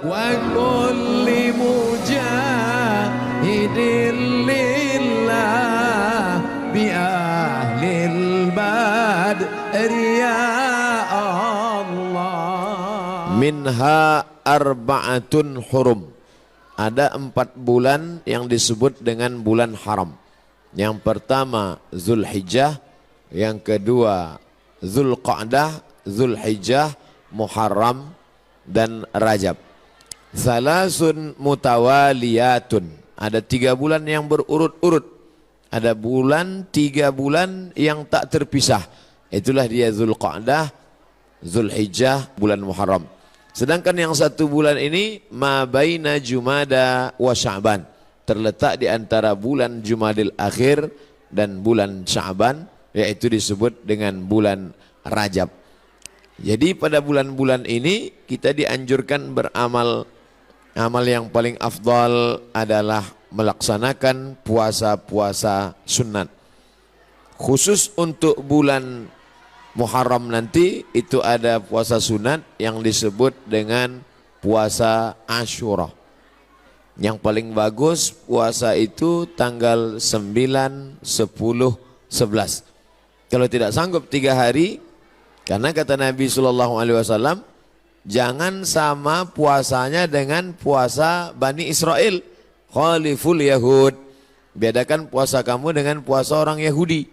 وكل مجاهد لله بأهل البدر يا الله. Minha arba'atun hurum. Ada 4 bulan yang disebut dengan bulan haram. Yang pertama Zulhijjah, yang kedua Zulqa'dah, Zulhijjah, Muharram, dan Rajab. Salasun mutawaliyatun. Ada 3 bulan yang berurut-urut. Ada 3 bulan yang tak terpisah. Itulah dia Zulqa'dah, Zulhijjah, bulan Muharram. Sedangkan yang 1 bulan ini ma baina Jumada wa Sya'ban, terletak di antara bulan Jumadil Akhir dan bulan Sya'ban, yaitu disebut dengan bulan Rajab. Jadi pada bulan-bulan ini kita dianjurkan beramal. Amal yang paling afdal adalah melaksanakan puasa-puasa sunat. Khusus untuk bulan Muharram nanti itu ada puasa sunat yang disebut dengan puasa Asyura. Yang paling bagus puasa itu tanggal 9, 10, 11. Kalau tidak sanggup 3 hari, karena kata Nabi SAW, jangan sama puasanya dengan puasa Bani Israel. Khaliful Yahud. Bedakan puasa kamu dengan puasa orang Yahudi.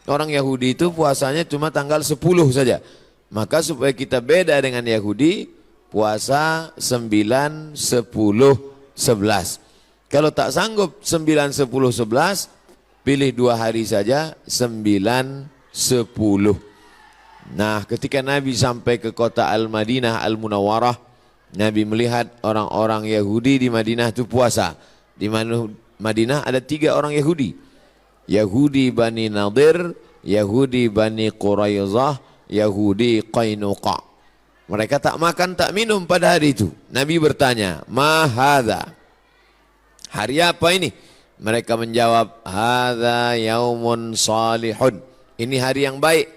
Orang Yahudi itu puasanya cuma tanggal 10 saja. Maka supaya kita beda dengan Yahudi, puasa 9, 10, 11. Kalau tak sanggup 9, 10, 11, pilih 2 hari saja, 9, 10. Nah, ketika Nabi sampai ke kota Al-Madinah Al-Munawwarah, Nabi melihat orang-orang Yahudi di Madinah itu puasa. Di Madinah ada 3 orang Yahudi. Yahudi Bani Nadir, Yahudi Bani Quraizah, Yahudi Qainuqa. Mereka tak makan tak minum pada hari itu. Nabi bertanya, "Ma hadza?" Hari apa ini? Mereka menjawab, "Hadza yaumun salihun." Ini hari yang baik.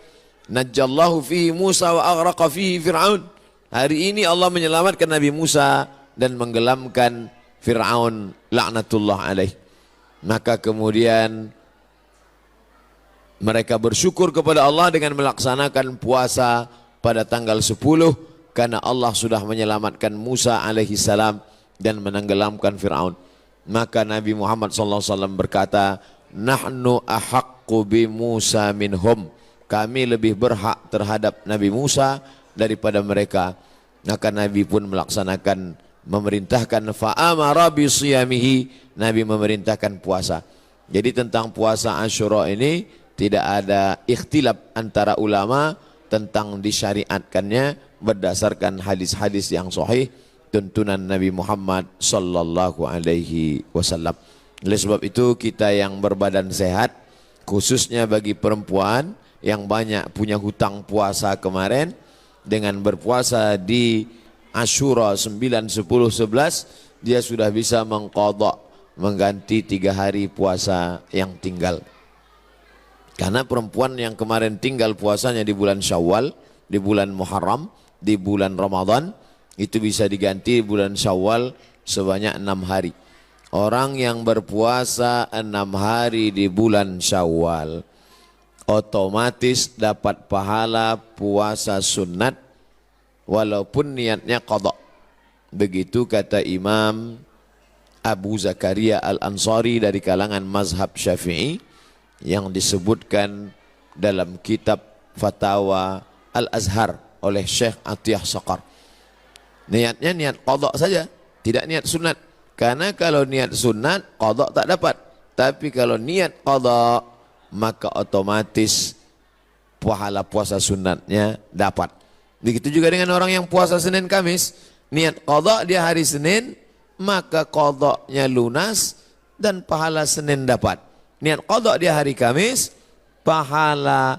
Najjallahu fihi Musa wa aghraqa fihi Fir'aun. Hari ini Allah menyelamatkan Nabi Musa dan menggelamkan Fir'aun laknatullah alaih. Maka kemudian mereka bersyukur kepada Allah dengan melaksanakan puasa pada tanggal 10 karena Allah sudah menyelamatkan Musa alaihi salam dan menenggelamkan Fir'aun. Maka Nabi Muhammad SAW berkata, "Nahnu ahaqqu bi Musa minhum." Kami lebih berhak terhadap Nabi Musa daripada mereka. Maka Nabi pun melaksanakan, memerintahkan fa'amara bi siyamihi. Nabi memerintahkan puasa. Jadi tentang puasa Asyura ini tidak ada ikhtilaf antara ulama tentang disyariatkannya berdasarkan hadis-hadis yang sahih tuntunan Nabi Muhammad sallallahu alaihi wasallam. Oleh sebab itu kita yang berbadan sehat, khususnya bagi perempuan yang banyak punya hutang puasa kemarin, dengan berpuasa di Asyura 9, 10, 11, dia sudah bisa mengqadha, mengganti 3 hari puasa yang tinggal. Karena perempuan yang kemarin tinggal puasanya di bulan Syawal, di bulan Muharram, di bulan Ramadan, itu bisa diganti bulan Syawal sebanyak 6 hari. Orang yang berpuasa 6 hari di bulan Syawal otomatis dapat pahala puasa sunat walaupun niatnya qadha. Begitu kata Imam Abu Zakaria Al-Ansari dari kalangan mazhab Syafi'i yang disebutkan dalam kitab Fatawa Al-Azhar oleh Syekh Atiyah Saqar. Niatnya niat qadha saja, tidak niat sunat. Karena kalau niat sunat, qadha tak dapat. Tapi kalau niat qadha, maka otomatis pahala puasa sunatnya dapat. Begitu juga dengan orang yang puasa Senin Kamis. Niat qadha dia hari Senin, maka qadhanya lunas dan pahala Senin dapat. Niat qadha dia hari Kamis, pahala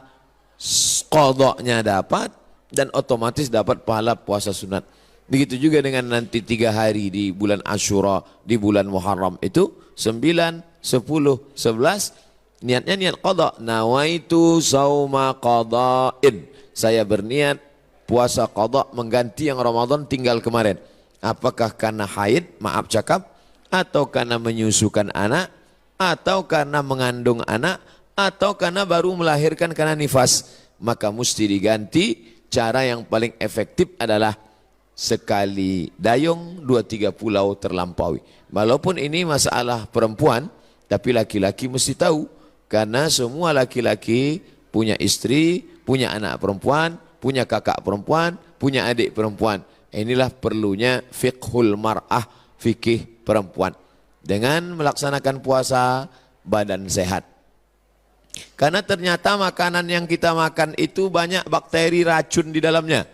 qadhanya dapat dan otomatis dapat pahala puasa sunat. Begitu juga dengan nanti 3 hari di bulan Asyura, di bulan Muharram itu 9, 10, 11 niatnya niat qadha. Nawaitu sauma qadha'in. Saya berniat puasa qadha mengganti yang Ramadan tinggal kemarin. Apakah karena haid, maaf cakap, atau karena menyusukan anak, atau karena mengandung anak, atau karena baru melahirkan karena nifas, maka mesti diganti. Cara yang paling efektif adalah sekali dayung 2-3 pulau terlampaui. Walaupun ini masalah perempuan, tapi laki-laki mesti tahu, karena semua laki-laki punya istri, punya anak perempuan, punya kakak perempuan, punya adik perempuan. Inilah perlunya fiqhul mar'ah, fikih perempuan. Dengan melaksanakan puasa, badan sehat. Karena ternyata makanan yang kita makan itu banyak bakteri racun di dalamnya.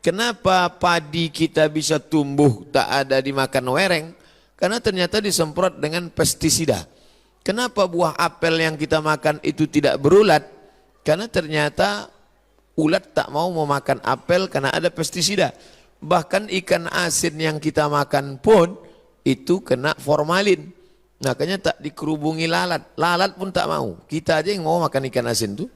Kenapa padi kita bisa tumbuh tak ada dimakan wereng? Karena ternyata disemprot dengan pestisida. Kenapa buah apel yang kita makan itu tidak berulat? Karena ternyata ulat tak mau memakan apel karena ada pestisida. Bahkan ikan asin yang kita makan pun itu kena formalin. Makanya tak dikerubungi lalat. Lalat pun tak mau. Kita aja yang mau makan ikan asin tuh.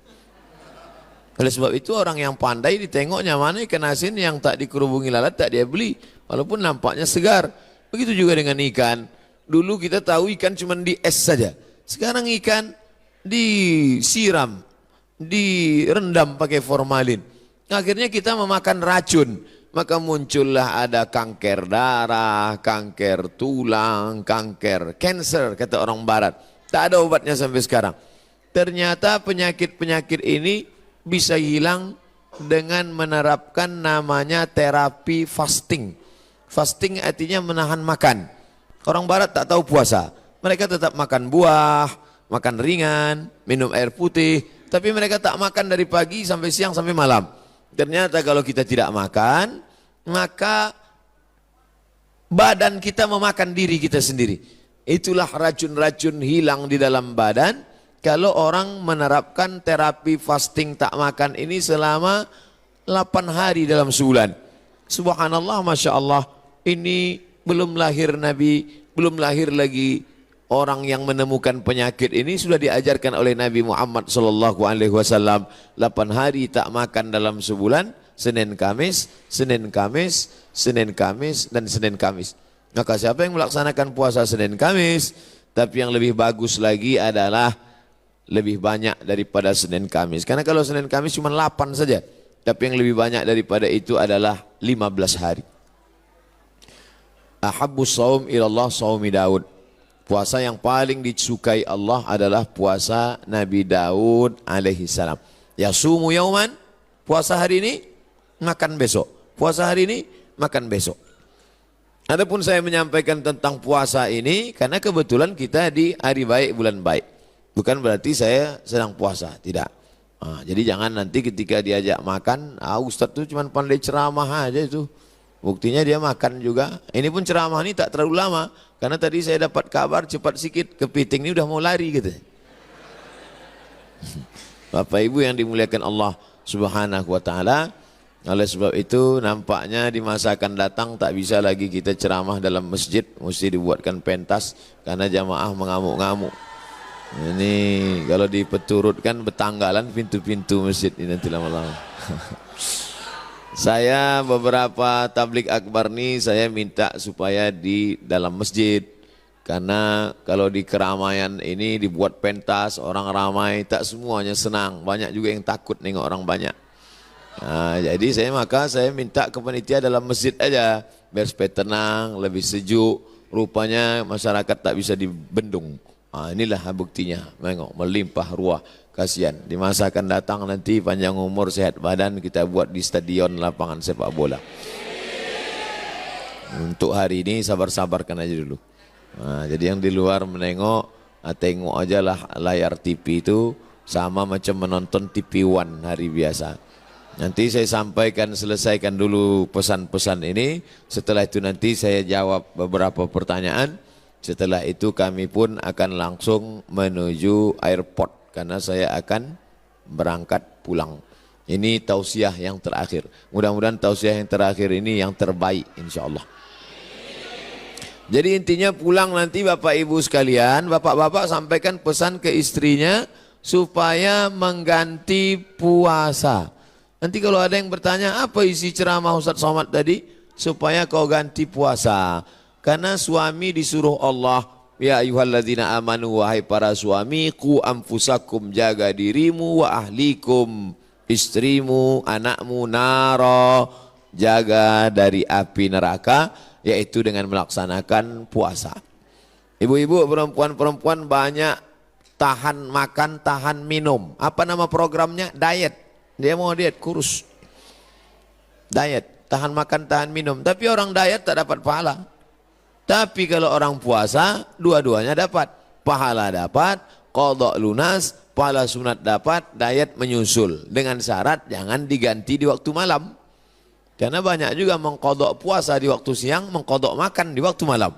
Oleh sebab itu orang yang pandai ditengoknya mana ikan asin yang tak dikerubungi lalat tak dia beli. Walaupun nampaknya segar. Begitu juga dengan ikan. Dulu kita tahu ikan cuma di es saja. Sekarang ikan disiram, direndam pakai formalin. Akhirnya kita memakan racun. Maka muncullah ada kanker darah, kanker tulang, kanker cancer kata orang barat. Tak ada obatnya sampai sekarang. Ternyata penyakit-penyakit ini bisa hilang dengan menerapkan namanya terapi fasting. Fasting artinya menahan makan. Orang barat tak tahu puasa. Mereka tetap makan buah, makan ringan, minum air putih. Tapi mereka tak makan dari pagi sampai siang sampai malam. Ternyata kalau kita tidak makan, maka badan kita memakan diri kita sendiri. Itulah racun-racun hilang di dalam badan kalau orang menerapkan terapi fasting tak makan ini selama 8 hari dalam sebulan. Subhanallah, Masya Allah, ini belum lahir Nabi, belum lahir lagi orang yang menemukan penyakit ini sudah diajarkan oleh Nabi Muhammad SAW. 8 hari tak makan dalam sebulan, Senin Kamis, Senin Kamis, Senin Kamis, dan Senin Kamis. Maka siapa yang melaksanakan puasa Senin Kamis, tapi yang lebih bagus lagi adalah lebih banyak daripada Senin Kamis. Karena kalau Senin Kamis cuma 8 saja, tapi yang lebih banyak daripada itu adalah 15 hari. Ahabbus saum ilallah saumi Daud. Puasa yang paling disukai Allah adalah puasa Nabi Daud alaihi salam. Yasumu yauman, puasa hari ini, makan besok. Puasa hari ini, makan besok. Adapun saya menyampaikan tentang puasa ini karena kebetulan kita di hari baik, bulan baik. Bukan berarti saya sedang puasa, tidak. Jadi jangan nanti ketika diajak makan, Ustadz itu cuma pandai ceramah aja itu. Buktinya dia makan juga. Ini pun ceramah ini tak terlalu lama. Karena tadi saya dapat kabar cepat sikit, kepiting ini udah mau lari gitu. Bapak Ibu yang dimuliakan Allah Subhanahu wa taala, oleh sebab itu nampaknya di masa akan datang tak bisa lagi kita ceramah dalam masjid, mesti dibuatkan pentas karena jamaah mengamuk-ngamuk. Ini kalau dipeturutkan betanggalan pintu-pintu masjid ini nanti lama-lama. Saya beberapa tablik akbar nih saya minta supaya di dalam masjid. Karena kalau di keramaian ini dibuat pentas, orang ramai, tak semuanya senang. Banyak juga yang takut nengok orang banyak. Nah, jadi saya minta ke panitia dalam masjid aja. Biar supaya tenang, lebih sejuk. Rupanya masyarakat tak bisa dibendung. Inilah buktinya. Mengok, melimpah ruah. Kasihan. Di masa akan datang nanti panjang umur, sehat badan, kita buat di stadion lapangan sepak bola. Untuk hari ini sabar-sabarkan aja dulu. Jadi yang di luar menengok, tengok aja lah layar TV itu sama macam menonton TV One hari biasa. Nanti saya sampaikan, selesaikan dulu pesan-pesan ini. Setelah itu nanti saya jawab beberapa pertanyaan. Setelah itu kami pun akan langsung menuju airport. Karena saya akan berangkat pulang. Ini tausiah yang terakhir. Mudah-mudahan tausiah yang terakhir ini yang terbaik insya Allah. Jadi intinya pulang nanti Bapak Ibu sekalian, Bapak-bapak sampaikan pesan ke istrinya supaya mengganti puasa. Nanti kalau ada yang bertanya apa isi ceramah Ustadz Somad tadi, supaya kau ganti puasa. Karena suami disuruh Allah, ya ayyuhalladzina amanu, wahai para suami, qu anfusakum, jaga dirimu, wa ahlikum, istrimu, anakmu, nara, jaga dari api neraka, yaitu dengan melaksanakan puasa. Ibu-ibu, perempuan-perempuan banyak tahan makan, tahan minum. Apa nama programnya? Diet. Dia mau diet, kurus. Diet, tahan makan, tahan minum. Tapi orang diet tak dapat pahala. Tapi kalau orang puasa, dua-duanya dapat. Pahala dapat, qadha lunas, pahala sunat dapat, diet menyusul. Dengan syarat jangan diganti di waktu malam. Karena banyak juga mengqadha puasa di waktu siang, mengqadha makan di waktu malam.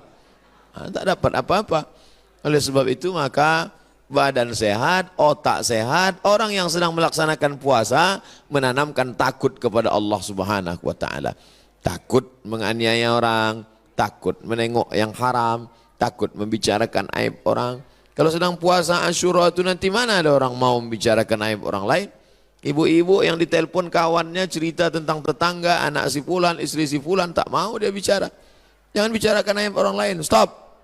Tak dapat apa-apa. Oleh sebab itu maka badan sehat, otak sehat, orang yang sedang melaksanakan puasa menanamkan takut kepada Allah Subhanahu wa taala. Takut menganiaya orang, takut menengok yang haram, takut membicarakan aib orang. Kalau sedang puasa Asyura itu nanti mana ada orang mau membicarakan aib orang lain? Ibu-ibu yang ditelepon kawannya cerita tentang tetangga, anak si fulan, istri si fulan, tak mau dia bicara. Jangan bicarakan aib orang lain, stop.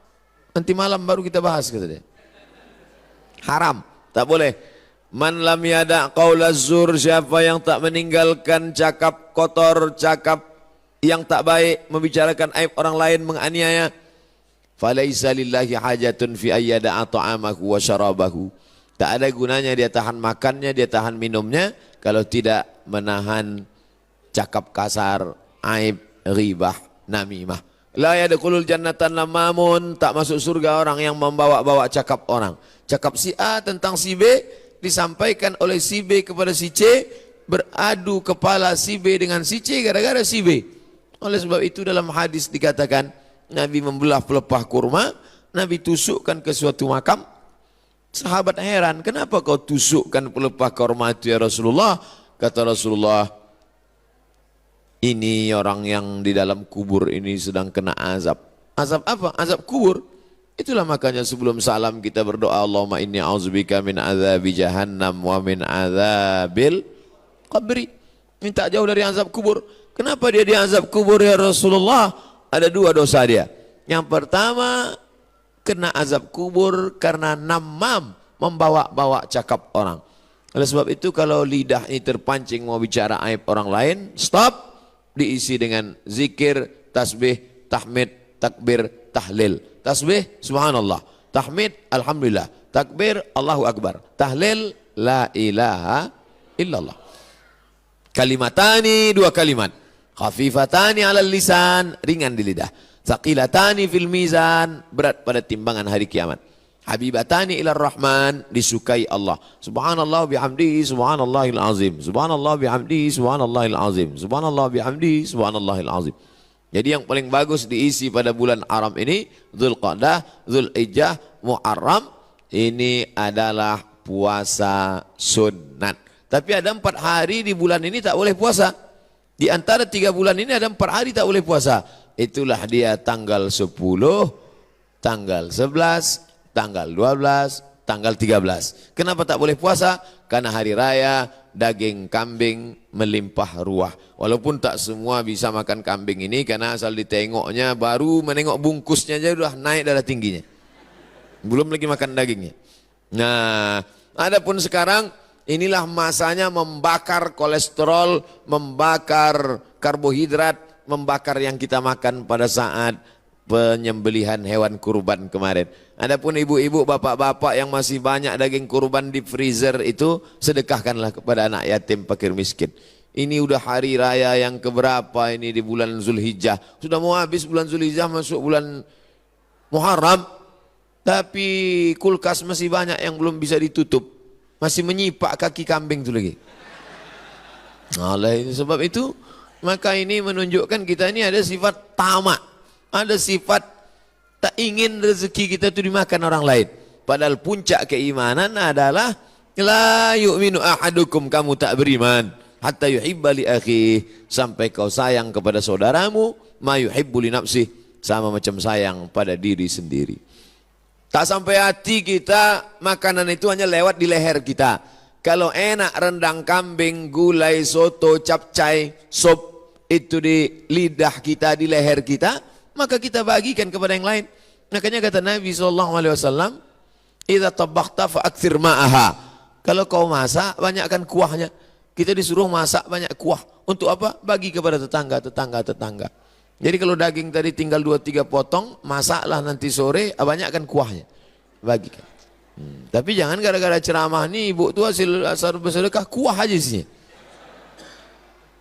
Nanti malam baru kita bahas, kata dia. Haram, tak boleh. Man lam yada' qaula zur, siapa yang tak meninggalkan cakap kotor, cakap yang tak baik, membicarakan aib orang lain, menganiaya, falaisa lillahi hajatun fi ayyada'a ta'amahu wa syarabahu. Tak ada gunanya dia tahan makannya, dia tahan minumnya, kalau tidak menahan cakap kasar, aib, ghibah, namimah. La yadkhulul jannatan lamamun, tak masuk surga orang yang membawa-bawa cakap orang. Cakap si A tentang si B disampaikan oleh si B kepada si C, beradu kepala si B dengan si C gara-gara si B. Oleh sebab itu dalam hadis dikatakan Nabi membelah pelepah kurma, Nabi tusukkan ke suatu makam. Sahabat heran, kenapa kau tusukkan pelepah kurma itu ya Rasulullah? Kata Rasulullah, ini orang yang di dalam kubur ini sedang kena azab. Azab apa? Azab kubur. Itulah makanya sebelum salam kita berdoa, Allahumma inni a'udzubika min azabi jahannam wa min azabil qabri. Minta jauh dari azab kubur. Kenapa dia diazab kubur ya Rasulullah? Ada dua dosa dia. Yang pertama, kena azab kubur karena namam, membawa-bawa cakap orang. Oleh sebab itu kalau lidah ini terpancing mau bicara aib orang lain, stop. Diisi dengan zikir, tasbih, tahmid, takbir, tahlil. Tasbih, subhanallah. Tahmid, alhamdulillah. Takbir, Allahu akbar. Tahlil, la ilaha illallah. Kalimatani, dua kalimat. Khafifatani alal lisan, ringan di lidah. Thaqilatani fil mizan, berat pada timbangan hari kiamat. Habibatani ilar rahman, disukai Allah. Subhanallah bihamdihi subhanallahil azim. Subhanallah bihamdihi subhanallahil azim. Subhanallah bihamdihi subhanallahil azim. Jadi yang paling bagus diisi pada bulan haram ini, Dzulqa'dah, Dzulhijjah, Muharram, ini adalah puasa sunat. Tapi ada 4 hari di bulan ini tak boleh puasa. Di antara 3 bulan ini ada 4 hari tak boleh puasa. Itulah dia tanggal 10, tanggal 11, tanggal 12, tanggal 13. Kenapa tak boleh puasa? Karena hari raya daging kambing melimpah ruah. Walaupun tak semua bisa makan kambing ini, karena asal ditengoknya, baru menengok bungkusnya aja sudah naik darah tingginya. Belum lagi makan dagingnya. Nah, adapun sekarang inilah masanya membakar kolesterol, membakar karbohidrat, membakar yang kita makan pada saat penyembelihan hewan kurban kemarin. Adapun ibu-ibu, bapak-bapak yang masih banyak daging kurban di freezer itu, sedekahkanlah kepada anak yatim, fakir miskin. Ini udah hari raya yang keberapa ini di bulan Zulhijjah. Sudah mau habis bulan Zulhijjah, masuk bulan Muharram. Tapi kulkas masih banyak yang belum bisa ditutup. Masih menyipak kaki kambing itu lagi. Oleh sebab itu, maka ini menunjukkan kita ini ada sifat tamak. Ada sifat tak ingin rezeki kita itu dimakan orang lain. Padahal puncak keimanan adalah la yu'minu ahadukum, kamu tak beriman hatta yuhibba li akhihi, sampai kau sayang kepada saudaramu ma yuhibbu li nafsihi, sama macam sayang pada diri sendiri. Tak sampai hati kita, makanan itu hanya lewat di leher kita. Kalau enak rendang kambing, gulai, soto, capcay, sop, itu di lidah kita, di leher kita, maka kita bagikan kepada yang lain. Makanya kata Nabi SAW, idza tabakhta fa'aktsir ma'aha. Kalau kau masak, banyakkan kuahnya. Kita disuruh masak banyak kuah. Untuk apa? Bagi kepada tetangga. Jadi kalau daging tadi tinggal 2-3 potong, masaklah nanti sore, banyakkan kuahnya. Bagikan. Tapi jangan gara-gara ceramah nih, ibu tu hasil bersedekah, kuah aja sih.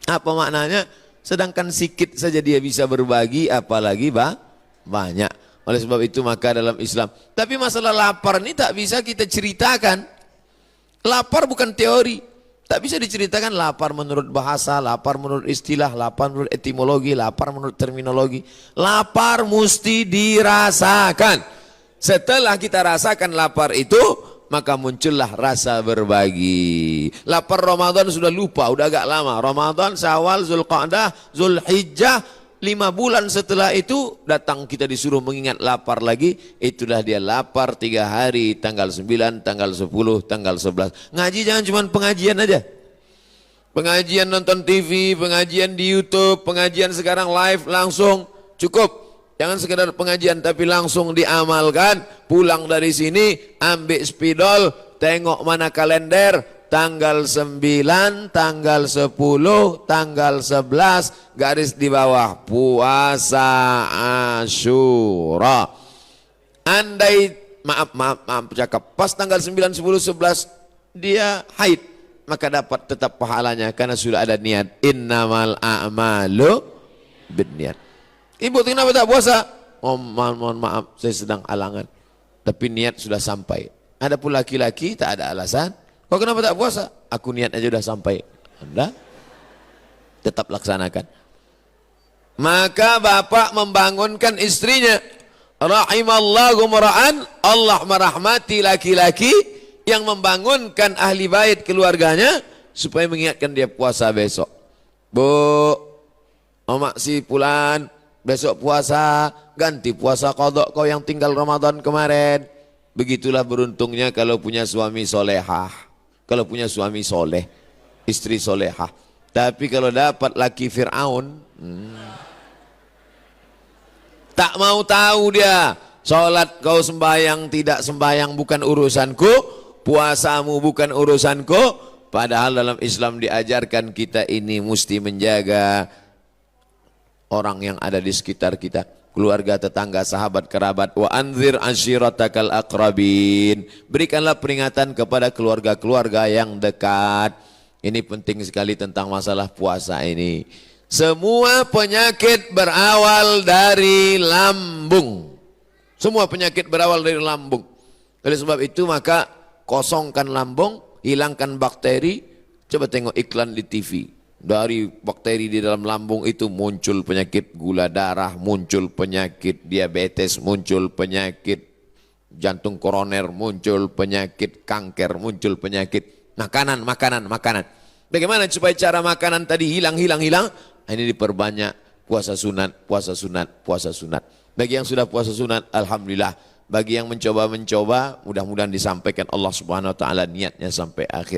Apa maknanya? Sedangkan sikit saja dia bisa berbagi, apalagi banyak. Oleh sebab itu maka dalam Islam. Tapi masalah lapar ini tak bisa kita ceritakan. Lapar bukan teori. Tak bisa diceritakan lapar menurut bahasa, lapar menurut istilah, lapar menurut etimologi, lapar menurut terminologi. Lapar mesti dirasakan. Setelah kita rasakan lapar itu, maka muncullah rasa berbagi. Lapar Ramadan sudah lupa, udah agak lama. Ramadan, Syawal, Zulqa'dah, Zulhijjah, 5 bulan setelah itu datang kita disuruh mengingat lapar lagi. Itulah dia lapar 3 hari, tanggal 9, tanggal 10, tanggal 11. Ngaji jangan cuma pengajian aja. Pengajian nonton TV, pengajian di YouTube, pengajian sekarang live langsung, cukup. Jangan sekedar pengajian tapi langsung diamalkan. Pulang dari sini ambil spidol, tengok mana kalender, tanggal 9, tanggal 10, tanggal 11, garis di bawah puasa Asyura. Andai maaf cakap pas tanggal 9, 10, 11 dia haid, maka dapat tetap pahalanya karena sudah ada niat. Innamal a'malu binniyat. Ibu kenapa tak puasa? Oh, mohon maaf, saya sedang halangan. Tapi niat sudah sampai. Ada pun laki-laki tak ada alasan. Kau kenapa tak puasa? Aku niat aja sudah sampai. Anda tetap laksanakan. Maka bapak membangunkan istrinya. Rahimallahu mura'an, Allah merahmati laki-laki yang membangunkan ahli bait keluarganya supaya mengingatkan dia puasa besok. Bu, omak si Pulan, besok puasa, ganti puasa qadha kau yang tinggal Ramadan kemarin. Begitulah beruntungnya kalau punya suami solehah, kalau punya suami soleh, istri solehah. Tapi kalau dapat laki Fir'aun, tak mau tahu dia. Sholat kau sembahyang, tidak sembahyang bukan urusanku, puasamu bukan urusanku. Padahal dalam Islam diajarkan kita ini mesti menjaga orang yang ada di sekitar kita, keluarga, tetangga, sahabat, kerabat. Wa anzir ashiratakal aqrabin. Berikanlah peringatan kepada keluarga-keluarga yang dekat. Ini penting sekali tentang masalah puasa ini. Semua penyakit berawal dari lambung. Semua penyakit berawal dari lambung. Oleh sebab itu maka kosongkan lambung, hilangkan bakteri. Coba tengok iklan di TV. Dari bakteri di dalam lambung itu muncul penyakit gula darah, muncul penyakit diabetes, muncul penyakit jantung koroner, muncul penyakit kanker, muncul penyakit makanan. Bagaimana supaya cara makanan tadi hilang? Ini diperbanyak puasa sunat. Bagi yang sudah puasa sunat, alhamdulillah. Bagi yang mencoba, mudah-mudahan disampaikan Allah Subhanahu wa taala niatnya sampai akhir.